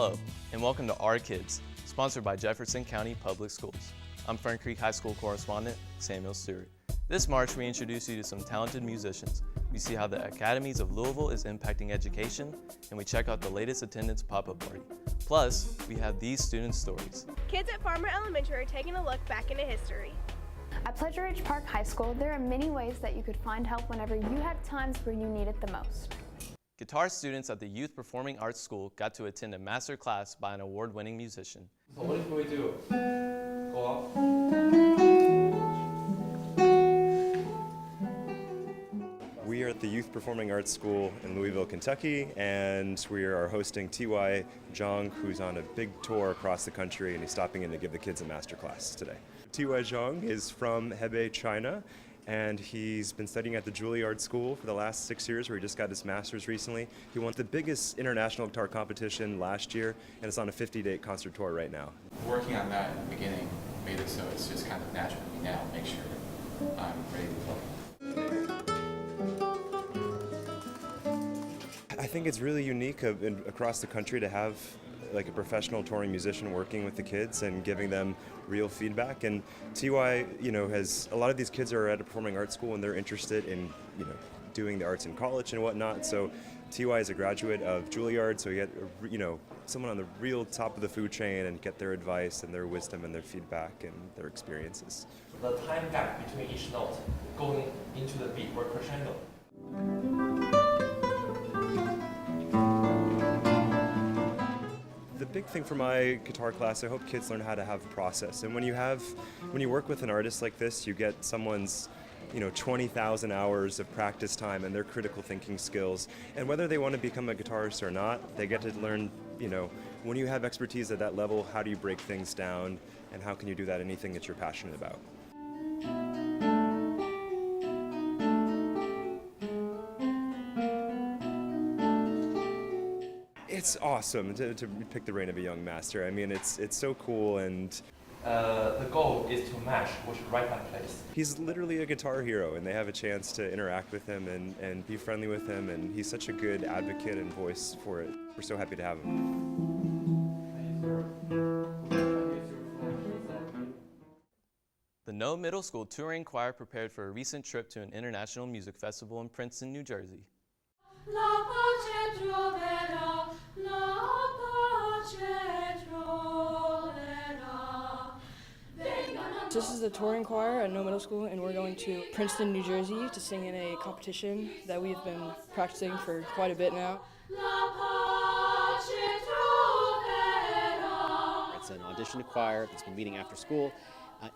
Hello, and welcome to Our Kids, sponsored by Jefferson County Public Schools. I'm Fern Creek High School correspondent, Samuel Stewart. This March, we introduce you to some talented musicians. We see how the Academies of Louisville is impacting education, and we check out the latest attendance pop-up party. Plus, we have these students' stories. Kids at Farmer Elementary are taking a look back into history. At Pleasure Ridge Park High School, there are many ways that you could find help whenever you have times where you need it the most. Guitar students at the Youth Performing Arts School got to attend a master class by an award-winning musician. So what if we do? Go off. We are at the Youth Performing Arts School in Louisville, Kentucky, and we are hosting T.Y. Zhang, who's on a big tour across the country, and he's stopping in to give the kids a master class today. T.Y. Zhang is from Hebei, China, and he's been studying at the Juilliard School for the last 6 years, where he just got his master's recently. He won the biggest international guitar competition last year, and is on a 50-date concert tour right now. Working on that in the beginning made it so it's just kind of natural to me now, make sure I'm ready to play. I think it's really unique across the country to have like a professional touring musician working with the kids and giving them real feedback. And TY, has a lot of these kids are at a performing arts school and they're interested in, doing the arts in college and whatnot. So TY is a graduate of Juilliard, so you get, someone on the real top of the food chain and get their advice and their wisdom and their feedback and their experiences. The time gap between each note going into the beat or crescendo. The big thing for my guitar class, I hope kids learn how to have process. And when you work with an artist like this, you get someone's 20,000 hours of practice time and their critical thinking skills. And whether they want to become a guitarist or not, they get to learn, when you have expertise at that level, how do you break things down and how can you do that in anything that you're passionate about? It's awesome to pick the brain of a young master. I mean, it's so cool, and the goal is to match which right hand plays. He's literally a guitar hero, and they have a chance to interact with him and be friendly with him, and he's such a good advocate and voice for it. We're so happy to have him. The No Middle School Touring Choir prepared for a recent trip to an international music festival in Princeton, New Jersey. This is the touring choir at No Middle School, and we're going to Princeton, New Jersey to sing in a competition that we've been practicing for quite a bit now. It's an audition choir that's been meeting after school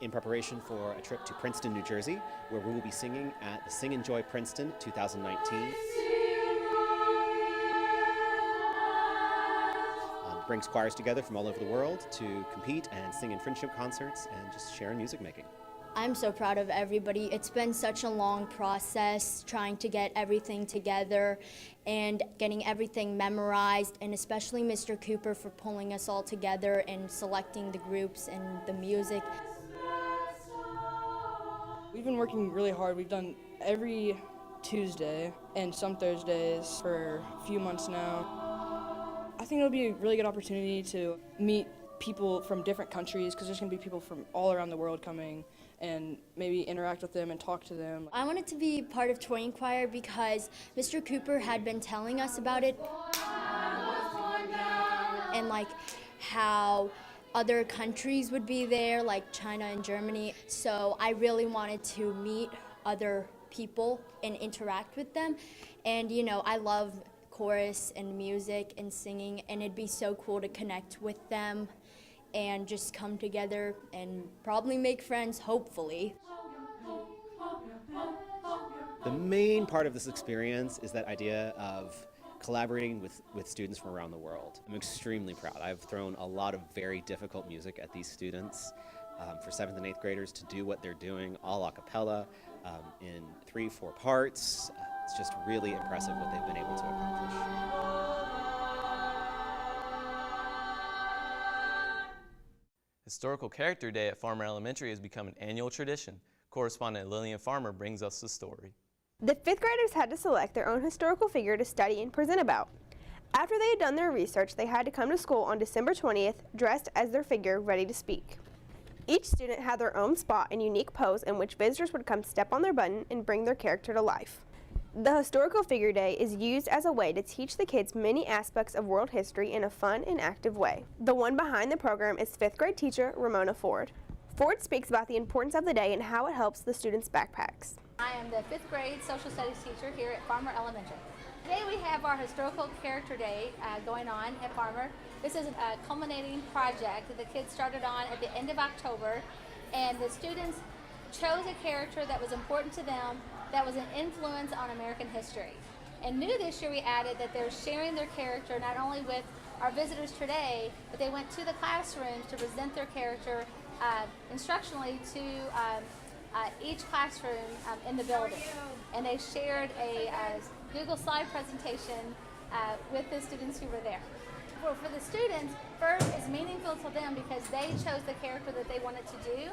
in preparation for a trip to Princeton, New Jersey, where we will be singing at the Sing and Joy Princeton 2019. Brings choirs together from all over the world to compete and sing in friendship concerts and just share in music making. I'm so proud of everybody. It's been such a long process trying to get everything together and getting everything memorized, and especially Mr. Cooper for pulling us all together and selecting the groups and the music. We've been working really hard. We've done every Tuesday and some Thursdays for a few months now. I think it'll be a really good opportunity to meet people from different countries, because there's going to be people from all around the world coming, and maybe interact with them and talk to them. I wanted to be part of touring choir because Mr. Cooper had been telling us about it and like how other countries would be there, like China and Germany. So I really wanted to meet other people and interact with them. And I love chorus and music and singing, and it'd be so cool to connect with them and just come together and probably make friends, hopefully. The main part of this experience is that idea of collaborating with students from around the world. I'm extremely proud. I've thrown a lot of very difficult music at these students for 7th and 8th graders to do what they're doing all a cappella in 3-4 parts. It's just really impressive what they've been able to accomplish. Historical Character Day at Farmer Elementary has become an annual tradition. Correspondent Lillian Farmer brings us the story. The 5th graders had to select their own historical figure to study and present about. After they had done their research, they had to come to school on December 20th, dressed as their figure, ready to speak. Each student had their own spot and unique pose in which visitors would come step on their button and bring their character to life. The Historical Figure Day is used as a way to teach the kids many aspects of world history in a fun and active way. The one behind the program is 5th grade teacher Ramona Ford. Ford speaks about the importance of the day and how it helps the students' backpacks. I am the 5th grade social studies teacher here at Farmer Elementary. Today we have our Historical Character Day going on at Farmer. This is a culminating project that the kids started on at the end of October, and the students chose a character that was important to them, that was an influence on American history. And new this year we added that they're sharing their character not only with our visitors today, but they went to the classrooms to present their character instructionally to each classroom in the building. And they shared a Google slide presentation with the students who were there. For the students, first is meaningful to them because they chose the character that they wanted to do,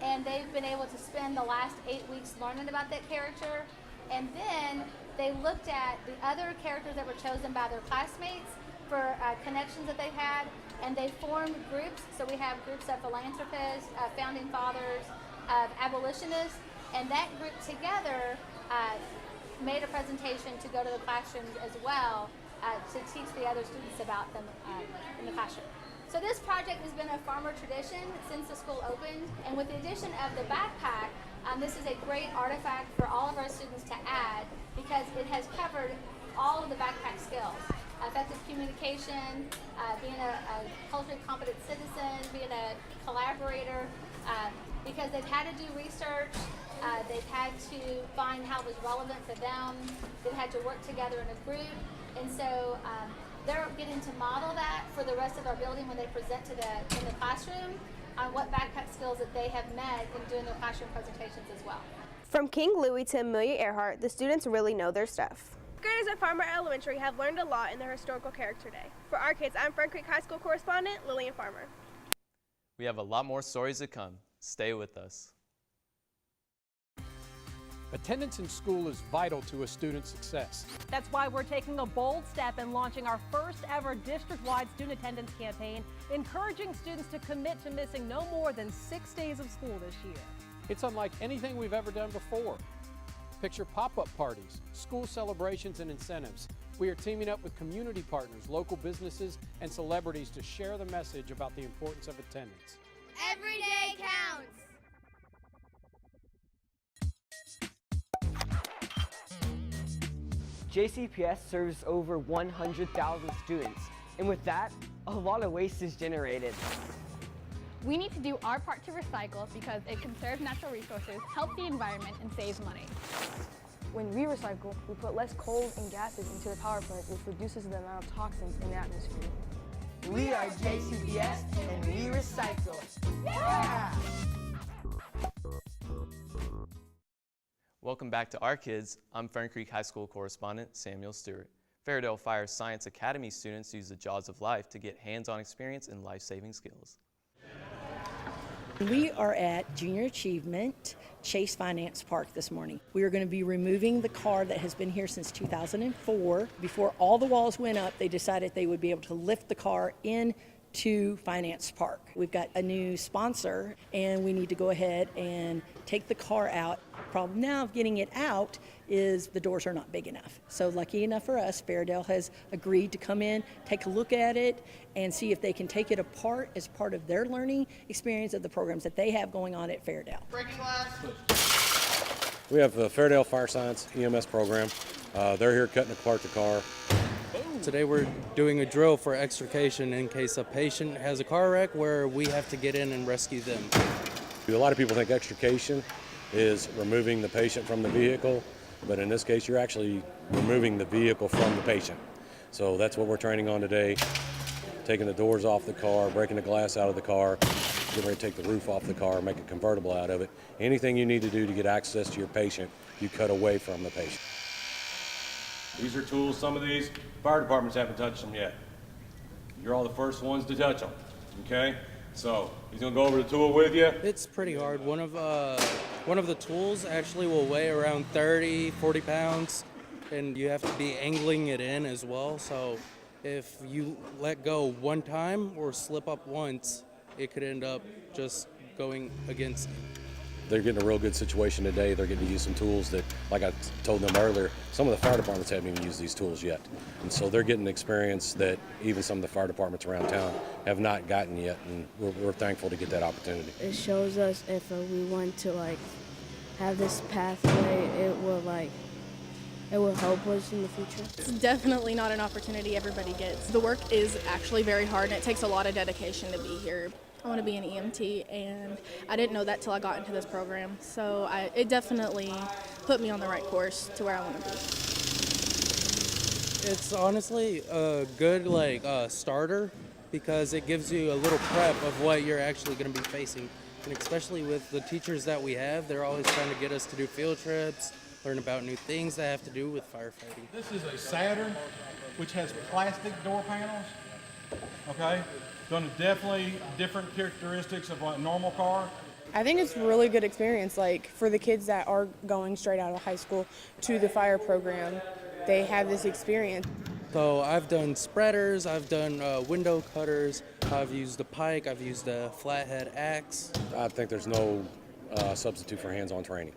and they've been able to spend the last 8 weeks learning about that character. And then they looked at the other characters that were chosen by their classmates for connections that they've had, and they formed groups. So we have groups of philanthropists, founding fathers, of abolitionists, and that group together made a presentation to go to the classrooms as well to teach the other students about them in the classroom. So this project has been a Farmer tradition since the school opened, and with the addition of the backpack, this is a great artifact for all of our students to add because it has covered all of the backpack skills. Effective communication, being a culturally competent citizen, being a collaborator, because they've had to do research, they've had to find how it was relevant to them, they've had to work together in a group, and so they're getting to model that for the rest of our building when they present to in the classroom on what backpack skills that they have met in doing their classroom presentations as well. From King Louie to Amelia Earhart, the students really know their stuff. Graders at Farmer Elementary have learned a lot in their Historical Character Day. For our kids, I'm Fern Creek High School correspondent Lillian Farmer. We have a lot more stories to come. Stay with us. Attendance in school is vital to a student's success. That's why we're taking a bold step in launching our first ever district-wide student attendance campaign, encouraging students to commit to missing no more than 6 days of school this year. It's unlike anything we've ever done before. Picture pop-up parties, school celebrations, and incentives. We are teaming up with community partners, local businesses, and celebrities to share the message about the importance of attendance. Every day counts. JCPS serves over 100,000 students, and with that, a lot of waste is generated. We need to do our part to recycle because it conserves natural resources, helps the environment, and saves money. When we recycle, we put less coal and gases into the power plant, which reduces the amount of toxins in the atmosphere. We are JCPS, and we recycle. Yeah! Welcome back to Our Kids. I'm Fern Creek High School correspondent Samuel Stewart. Fairdale Fire Science Academy students use the jaws of life to get hands-on experience and life-saving skills. We are at Junior Achievement Chase Finance Park this morning. We are going to be removing the car that has been here since 2004. Before all the walls went up, they decided they would be able to lift the car into Finance Park. We've got a new sponsor, and we need to go ahead and take the car out. Problem now of getting it out is the doors are not big enough. So lucky enough for us, Fairdale has agreed to come in, take a look at it, and see if they can take it apart as part of their learning experience of the programs that they have going on at Fairdale. Breaking glass. We have the Fairdale Fire Science EMS program. They're here cutting apart the car. Today we're doing a drill for extrication in case a patient has a car wreck where we have to get in and rescue them. A lot of people think extrication is removing the patient from the vehicle, but in this case you're actually removing the vehicle from the patient. So that's what we're training on today, taking the doors off the car, breaking the glass out of the car, getting ready to take the roof off the car, make a convertible out of it. Anything you need to do to get access to your patient, you cut away from the patient. These are tools. Some of these fire departments haven't touched them yet. You're all the first ones to touch them, okay? So he's gonna go over the tool with you. It's pretty hard. One of the tools actually will weigh around 30, 40 pounds, and you have to be angling it in as well. So if you let go one time or slip up once, it could end up just going against you. They're getting a real good situation today. They're getting to use some tools that, like I told them earlier, some of the fire departments haven't even used these tools yet. And so they're getting experience that even some of the fire departments around town have not gotten yet, and we're thankful to get that opportunity. It shows us if we want to have this pathway, it will help us in the future. It's definitely not an opportunity everybody gets. The work is actually very hard, and it takes a lot of dedication to be here. I want to be an EMT, and I didn't know that till I got into this program. So it definitely put me on the right course to where I want to be. It's honestly a good starter because it gives you a little prep of what you're actually going to be facing. And especially with the teachers that we have, they're always trying to get us to do field trips, learn about new things that have to do with firefighting. This is a Saturn, which has plastic door panels, okay? Going to definitely different characteristics of a normal car. I think it's a really good experience, for the kids that are going straight out of high school to the fire program, they have this experience. So I've done spreaders, I've done window cutters, I've used a pike, I've used a flathead axe. I think there's no substitute for hands-on training.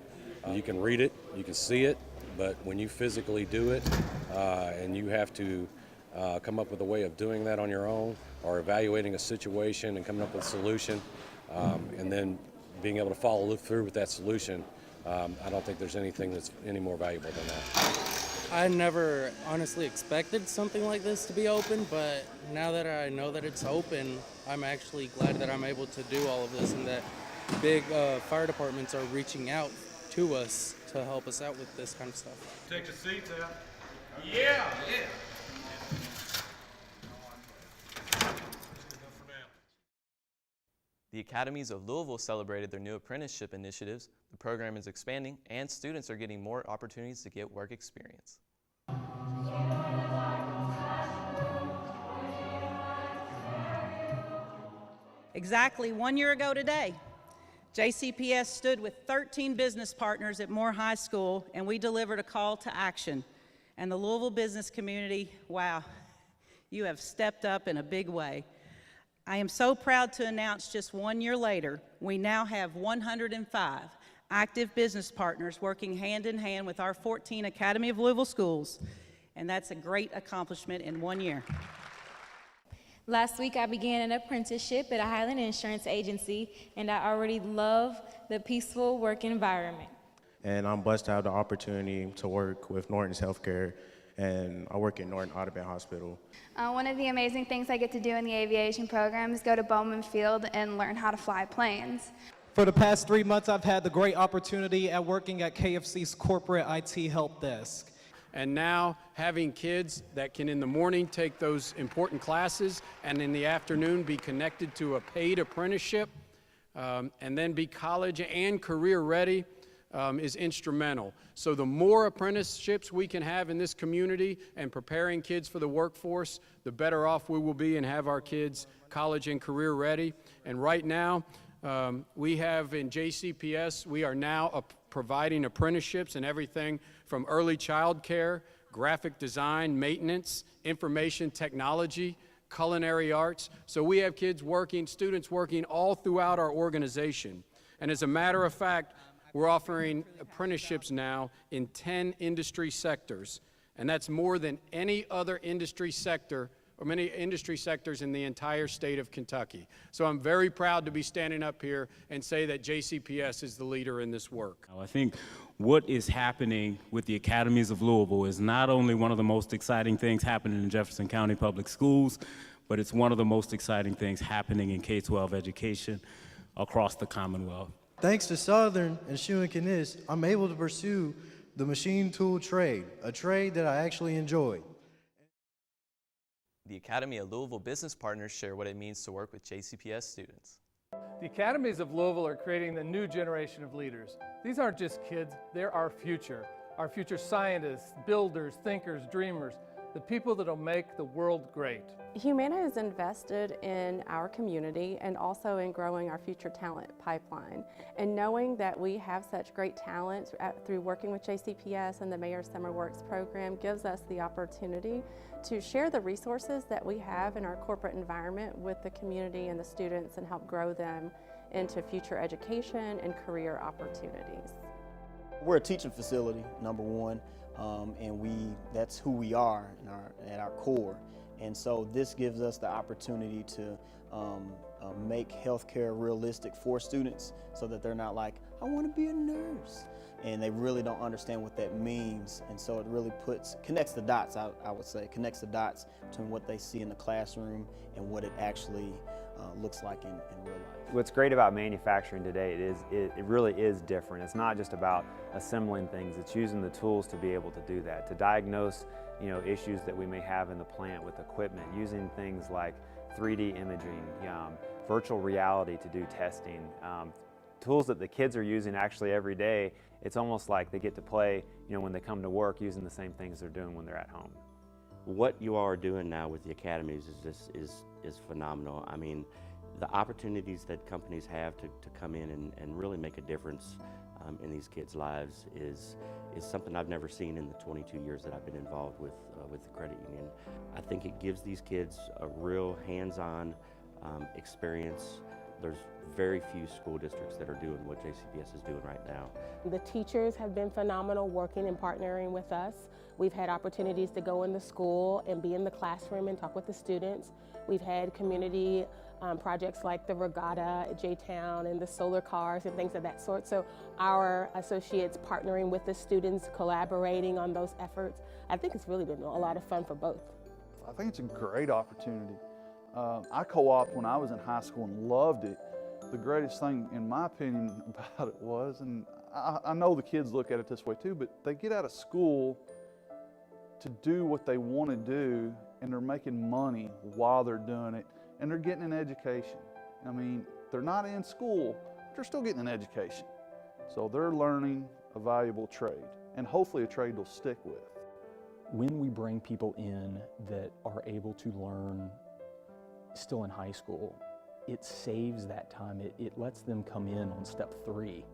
You can read it, you can see it, but when you physically do it and you have to come up with a way of doing that on your own, or evaluating a situation and coming up with a solution, and then being able to follow through with that solution, I don't think there's anything that's any more valuable than that. I never honestly expected something like this to be open, but now that I know that it's open, I'm actually glad that I'm able to do all of this and that big fire departments are reaching out to us to help us out with this kind of stuff. Take the seats out. Yeah. The Academies of Louisville celebrated their new apprenticeship initiatives. The program is expanding, and students are getting more opportunities to get work experience. Exactly 1 year ago today, JCPS stood with 13 business partners at Moore High School, and we delivered a call to action. And the Louisville business community, wow, you have stepped up in a big way. I am so proud to announce just 1 year later, we now have 105 active business partners working hand in hand with our 14 Academy of Louisville schools, and that's a great accomplishment in 1 year. Last week I began an apprenticeship at a Highland Insurance Agency, and I already love the peaceful work environment. And I'm blessed to have the opportunity to work with Norton's Healthcare, and I work at Norton Audubon Hospital. One of the amazing things I get to do in the aviation program is go to Bowman Field and learn how to fly planes. For the past 3 months, I've had the great opportunity at working at KFC's corporate IT help desk. And now having kids that can in the morning take those important classes and in the afternoon be connected to a paid apprenticeship and then be college and career ready is instrumental. So the more apprenticeships we can have in this community and preparing kids for the workforce, the better off we will be and have our kids college and career ready. And right now, we have in JCPS, we are now providing apprenticeships in everything from early child care, graphic design, maintenance, information technology, culinary arts. So we have kids working, students working all throughout our organization. And as a matter of fact, we're offering apprenticeships now in 10 industry sectors, and that's more than any other industry sector or many industry sectors in the entire state of Kentucky. So I'm very proud to be standing up here and say that JCPS is the leader in this work. I think what is happening with the Academies of Louisville is not only one of the most exciting things happening in Jefferson County Public Schools, but it's one of the most exciting things happening in K-12 education across the Commonwealth. Thanks to Southern and Shoe & Kniss, I'm able to pursue the machine tool trade, a trade that I actually enjoy. The Academy of Louisville business partners share what it means to work with JCPS students. The Academies of Louisville are creating the new generation of leaders. These aren't just kids, they're our future scientists, builders, thinkers, dreamers. the people that'll make the world great. Humana is invested in our community and also in growing our future talent pipeline. And knowing that we have such great talent through working with JCPS and the Mayor's Summer Works program gives us the opportunity to share the resources that we have in our corporate environment with the community and the students and help grow them into future education and career opportunities. We're a teaching facility, number one, and that's who we are at our core. And so this gives us the opportunity to make healthcare realistic for students so that they're not like, I want to be a nurse. And they really don't understand what that means. And so it really connects the dots, I would say, connects the dots between what they see in the classroom and what it actually looks like in real life. What's great about manufacturing today it really is different. It's not just about assembling things, it's using the tools to be able to do that, to diagnose issues that we may have in the plant with equipment, using things like 3D imaging, virtual reality to do testing, tools that the kids are using actually every day. It's almost like they get to play, when they come to work using the same things they're doing when they're at home. What you all are doing now with the academies is phenomenal. I mean, the opportunities that companies have to come in and really make a difference in these kids' lives is something I've never seen in the 22 years that I've been involved with the credit union. I think it gives these kids a real hands-on experience. There's very few school districts that are doing what JCPS is doing right now. The teachers have been phenomenal working and partnering with us. We've had opportunities to go in the school and be in the classroom and talk with the students. We've had community projects like the regatta at J-Town and the solar cars and things of that sort. So our associates partnering with the students, collaborating on those efforts, I think it's really been a lot of fun for both. I think it's a great opportunity. I co-opted when I was in high school and loved it. The greatest thing, in my opinion, about it was, and I know the kids look at it this way too, but they get out of school to do what they want to do, and they're making money while they're doing it, and they're getting an education. I mean, they're not in school, but they're still getting an education. So they're learning a valuable trade, and hopefully a trade they'll stick with. When we bring people in that are able to learn still in high school, it saves that time. It lets them come in on step 3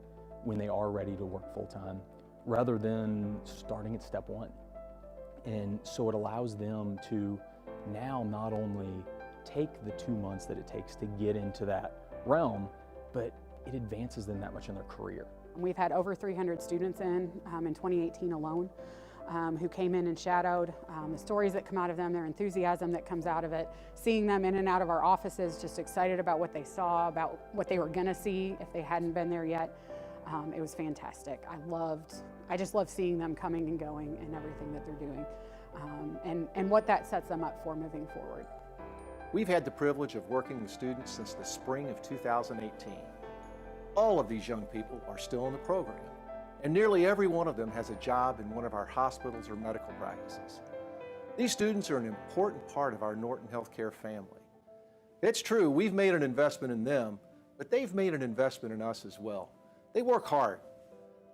when they are ready to work full-time, rather than starting at step 1. And so it allows them to now not only take the 2 months that it takes to get into that realm, but it advances them that much in their career. We've had over 300 students in 2018 alone who came in and shadowed. The stories that come out of them, their enthusiasm that comes out of it, seeing them in and out of our offices, just excited about what they saw, about what they were gonna see if they hadn't been there yet. It was fantastic. I just love seeing them coming and going and everything that they're doing, and what that sets them up for moving forward. We've had the privilege of working with students since the spring of 2018. All of these young people are still in the program, and nearly every one of them has a job in one of our hospitals or medical practices. These students are an important part of our Norton Healthcare family. It's true, we've made an investment in them, but they've made an investment in us as well. They work hard.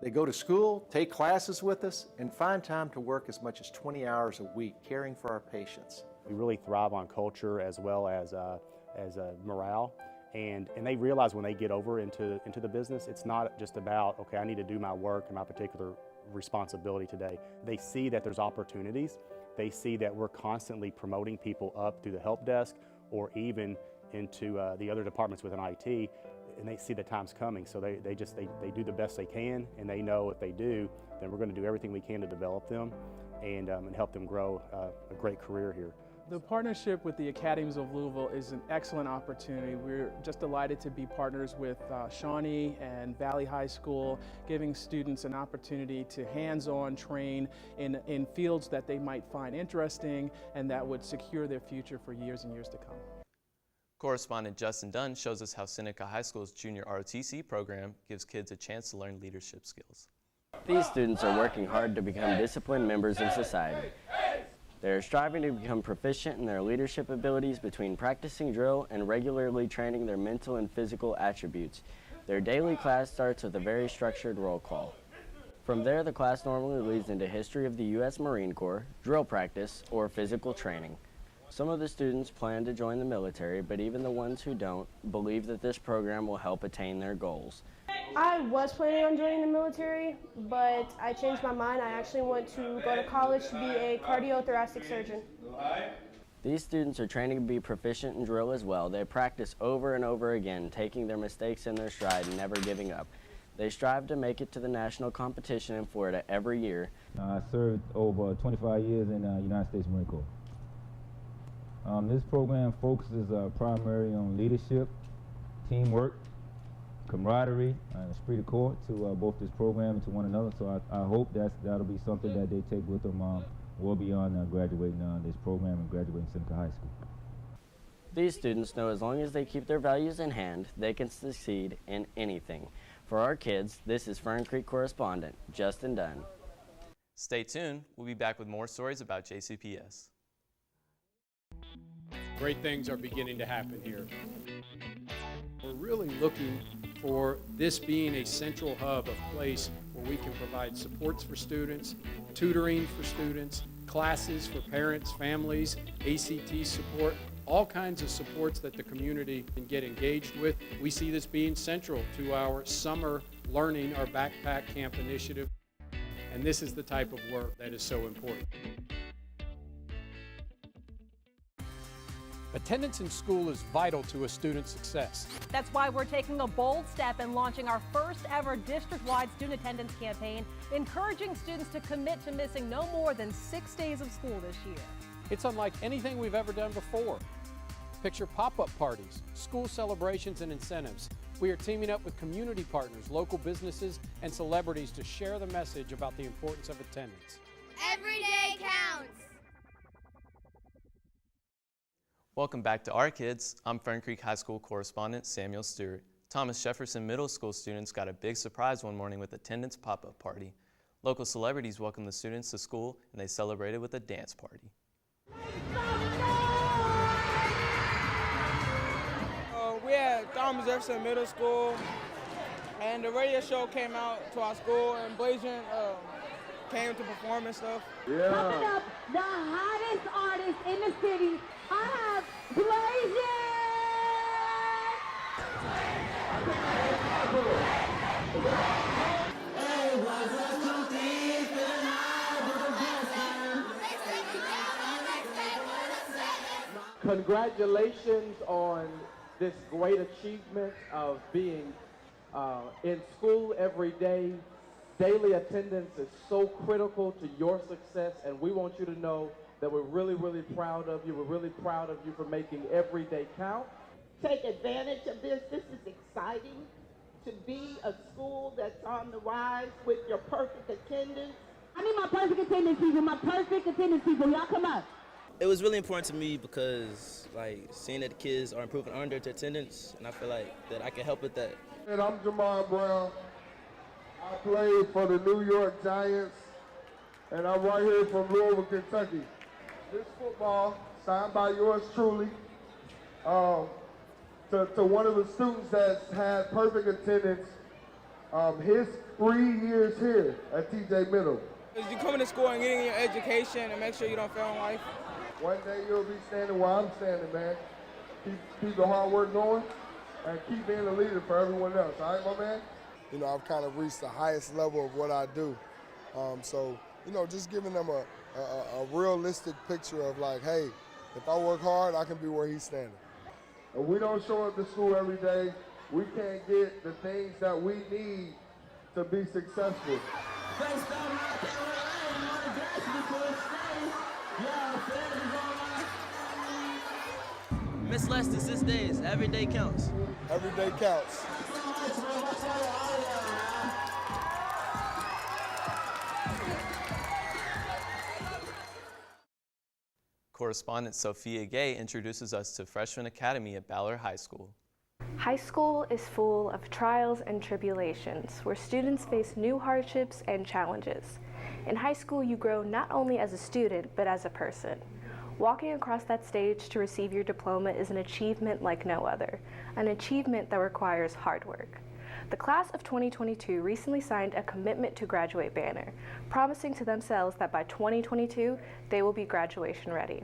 They go to school, take classes with us, and find time to work as much as 20 hours a week caring for our patients. We really thrive on culture as well as morale. And they realize when they get over into the business, it's not just about, okay, I need to do my work and my particular responsibility today. They see that there's opportunities. They see that we're constantly promoting people up through the help desk or even into the other departments within IT, and they see the time's coming. So they do the best they can, and they know if they do, then we're going to do everything we can to develop them and help them grow a great career here. The partnership with the Academies of Louisville is an excellent opportunity. We're just delighted to be partners with Shawnee and Valley High School, giving students an opportunity to hands-on train in fields that they might find interesting and that would secure their future for years and years to come. Correspondent Justin Dunn shows us how Seneca High School's junior ROTC program gives kids a chance to learn leadership skills. These students are working hard to become disciplined members of society. They are striving to become proficient in their leadership abilities between practicing drill and regularly training their mental and physical attributes. Their daily class starts with a very structured roll call. From there, the class normally leads into history of the U.S. Marine Corps, drill practice, or physical training. Some of the students plan to join the military, but even the ones who don't believe that this program will help attain their goals. I was planning on joining the military, but I changed my mind. I actually want to go to college to be a cardiothoracic surgeon. These students are training to be proficient in drill as well. They practice over and over again, taking their mistakes in their stride and never giving up. They strive to make it to the national competition in Florida every year. I served over 25 years in the United States Marine Corps. This program focuses primarily on leadership, teamwork, camaraderie, and esprit de corps to both this program and to one another. So I hope that'll be something that they take with them well beyond graduating this program and graduating Seneca High School. These students know as long as they keep their values in hand, they can succeed in anything. For our kids, this is Fern Creek correspondent Justin Dunn. Stay tuned. We'll be back with more stories about JCPS. Great things are beginning to happen here. We're really looking for this being a central hub, a place where we can provide supports for students, tutoring for students, classes for parents, families, ACT support, all kinds of supports that the community can get engaged with. We see this being central to our summer learning, our backpack camp initiative, and this is the type of work that is so important. Attendance in school is vital to a student's success. That's why we're taking a bold step and launching our first ever district-wide student attendance campaign, encouraging students to commit to missing no more than 6 days of school this year. It's unlike anything we've ever done before. Picture pop-up parties, school celebrations, and incentives. We are teaming up with community partners, local businesses, and celebrities to share the message about the importance of attendance. Every day counts. Welcome back to Our Kids. I'm Fern Creek High School correspondent Samuel Stewart. Thomas Jefferson Middle School students got a big surprise one morning with attendance pop-up party. Local celebrities welcomed the students to school and they celebrated with a dance party. We at Thomas Jefferson Middle School, and the radio show came out to our school, and Blasian came to perform and stuff. Yeah. Coming up, the hottest artist in the city, I have Blasian! Congratulations on this great achievement of being in school every day. Daily attendance is so critical to your success, and we want you to know that we're really, really proud of you. We're really proud of you for making every day count. Take advantage of this. This is exciting to be a school that's on the rise with your perfect attendance. I need my perfect attendance people, y'all come up. It was really important to me because, like, seeing that the kids are improving on their attendance, and I feel like that I can help with that. And I'm Jamal Brown. I played for the New York Giants, and I'm right here from Louisville, Kentucky. This football, signed by yours truly, to one of the students that's had perfect attendance, his 3 years here at TJ Middle. You coming to school and getting your education and make sure you don't fail in life. One day you'll be standing where I'm standing, man. Keep the hard work going and keep being a leader for everyone else. All right, my man? You know, I've kind of reached the highest level of what I do. So, you know, just giving them a realistic picture of like, hey, if I work hard, I can be where he's standing. If we don't show up to school every day, we can't get the things that we need to be successful. Miss less than 6 days. Every day counts. Every day counts. Correspondent Sophia Gay introduces us to Freshman Academy at Ballard High School. High school is full of trials and tribulations where students face new hardships and challenges. In high school, you grow not only as a student, but as a person. Walking across that stage to receive your diploma is an achievement like no other, an achievement that requires hard work. The class of 2022 recently signed a commitment to graduate banner, promising to themselves that by 2022, they will be graduation ready.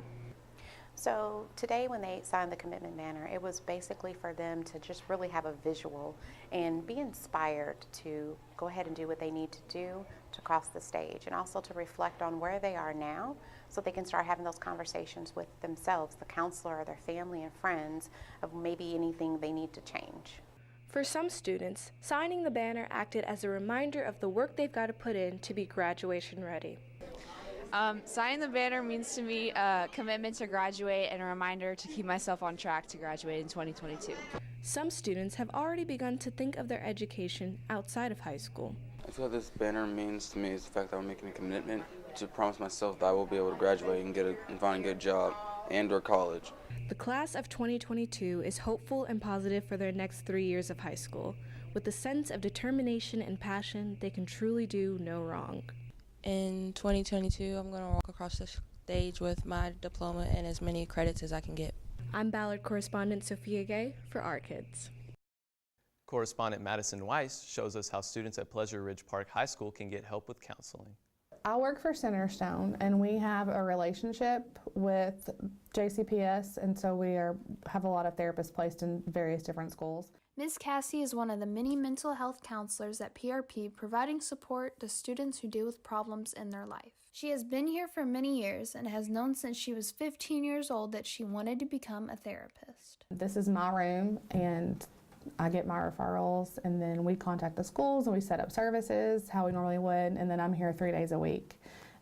So today when they signed the commitment banner, it was basically for them to just really have a visual and be inspired to go ahead and do what they need to do to cross the stage, and also to reflect on where they are now so they can start having those conversations with themselves, the counselor, or their family and friends, of maybe anything they need to change. For some students, signing the banner acted as a reminder of the work they've got to put in to be graduation ready. Signing the banner means to me a commitment to graduate and a reminder to keep myself on track to graduate in 2022. Some students have already begun to think of their education outside of high school. I feel this banner means to me is the fact that I'm making a commitment to promise myself that I will be able to graduate and find a good job and or college. The class of 2022 is hopeful and positive for their next 3 years of high school. With a sense of determination and passion, they can truly do no wrong. In 2022, I'm going to walk across the stage with my diploma and as many credits as I can get. I'm Ballard correspondent Sophia Gay for Our Kids. Correspondent Madison Weiss shows us how students at Pleasure Ridge Park High School can get help with counseling. I work for Centerstone, and we have a relationship with JCPS, and so we have a lot of therapists placed in various different schools. Ms. Cassie is one of the many mental health counselors at PRP, providing support to students who deal with problems in their life. She has been here for many years and has known since she was 15 years old that she wanted to become a therapist. This is my room, and I get my referrals, and then we contact the schools and we set up services how we normally would, and then I'm here 3 days a week.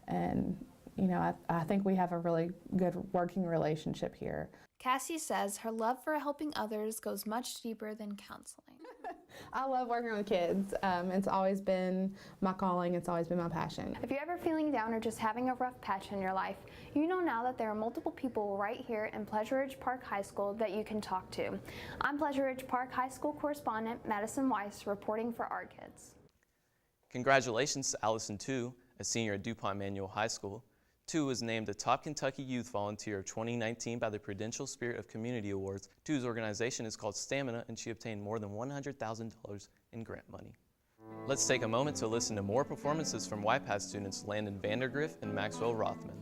And you know, I think we have a really good working relationship here. Cassie says her love for helping others goes much deeper than counseling. I love working with kids. It's always been my calling. It's always been my passion. If you're ever feeling down or just having a rough patch in your life, you know now that there are multiple people right here in Pleasure Ridge Park High School that you can talk to. I'm Pleasure Ridge Park High School correspondent Madison Weiss reporting for Our Kids. Congratulations to Allison Tu, a senior at DuPont Manual High School. Tu was named the Top Kentucky Youth Volunteer of 2019 by the Prudential Spirit of Community Awards. Tu's organization is called Stamina, and she obtained more than $100,000 in grant money. Let's take a moment to listen to more performances from YPATH students Landon Vandergriff and Maxwell Rothman.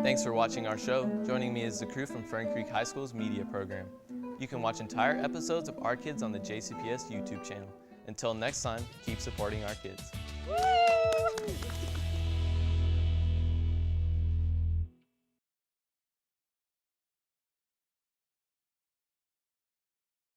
Thanks for watching our show. Joining me is the crew from Fern Creek High School's media program. You can watch entire episodes of Our Kids on the JCPS YouTube channel. Until next time, keep supporting our kids.